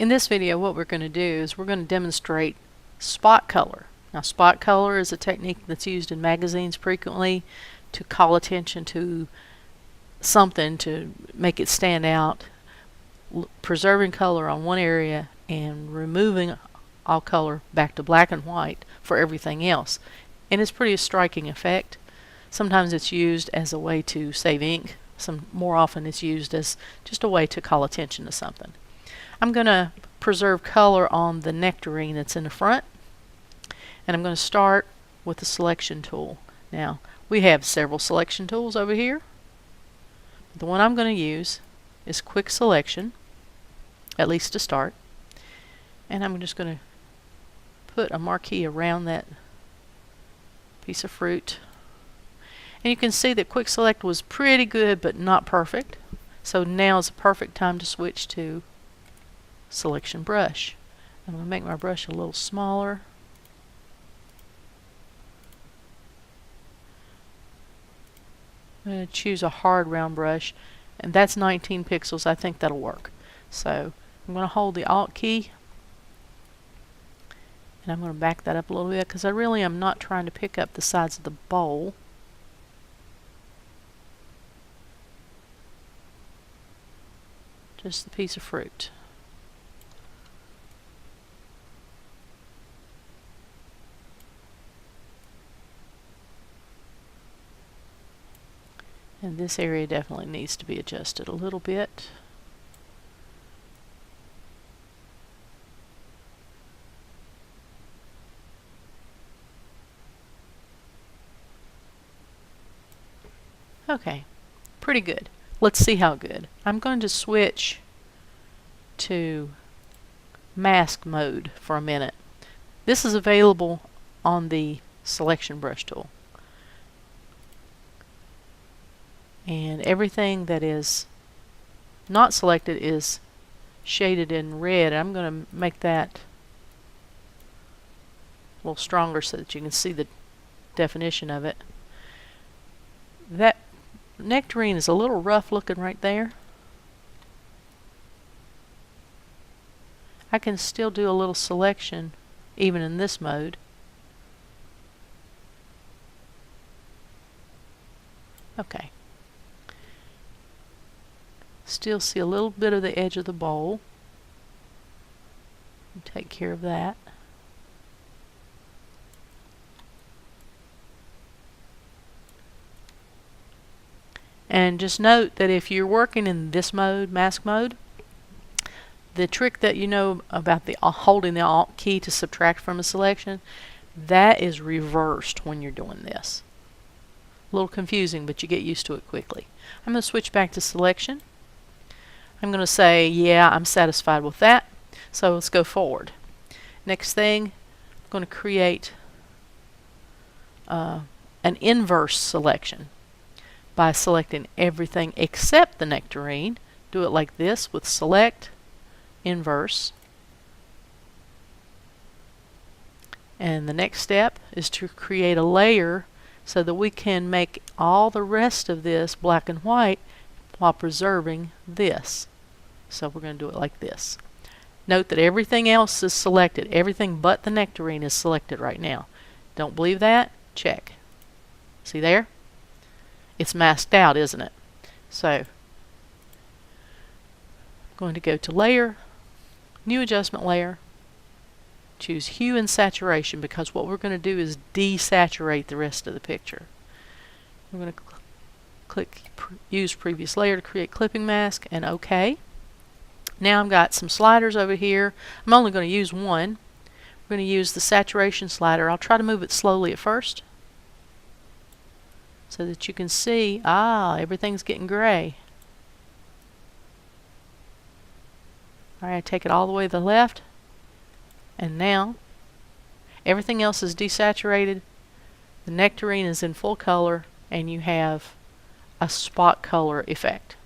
In this video, what we're going to do is we're going to demonstrate spot color. Now, spot color is a technique that's used in magazines frequently to call attention to something, to make it stand out, preserving color on one area and removing all color back to black and white for everything else. And it's pretty striking effect. Sometimes it's used as a way to save ink. More often it's used as just a way to call attention to something. I'm going to preserve color on the nectarine that's in the front, and I'm going to start with the selection tool. Now, we have several selection tools over here. The one I'm going to use is Quick Selection, at least to start, and I'm just going to put a marquee around that piece of fruit. And you can see that Quick Select was pretty good but not perfect, so now is the perfect time to switch to Selection Brush. I'm going to make my brush a little smaller. I'm going to choose a hard round brush, and that's 19 pixels. I think that'll work. So I'm going to hold the Alt key, and I'm going to back that up a little bit because I really am not trying to pick up the sides of the bowl. Just the piece of fruit. And this area definitely needs to be adjusted a little bit. Okay, pretty good. Let's see how good. I'm going to switch to mask mode for a minute. This is available on the selection brush tool. And everything that is not selected is shaded in red. I'm going to make that a little stronger so that you can see the definition of it. That nectarine is a little rough looking right there. I can still do a little selection even in this mode. Okay. Still see a little bit of the edge of the bowl. Take care of that. And just note that if you're working in this mode, mask mode, the trick that you know about the holding the Alt key to subtract from a selection, that is reversed when you're doing this. A little confusing, but you get used to it quickly. I'm going to switch back to selection. I'm going to say, yeah, I'm satisfied with that. So let's go forward. Next thing, I'm going to create an inverse selection by selecting everything except the nectarine. Do it like this with Select, Inverse. And the next step is to create a layer so that we can make all the rest of this black and white while preserving this. So we're going to do it like this. Note that everything else is selected. Everything but the nectarine is selected right now. Don't believe that? Check. See there? It's masked out, isn't it? So I'm going to go to Layer, New Adjustment Layer, choose Hue and Saturation, because what we're going to do is desaturate the rest of the picture. We're going to click Use Previous Layer to create clipping mask, and OK. Now I've got some sliders over here. I'm only going to use one. We're going to use the saturation slider. I'll try to move it slowly at first so that you can see, everything's getting gray. Alright, take it all the way to the left, and now everything else is desaturated. The nectarine is in full color, and you have a spot color effect.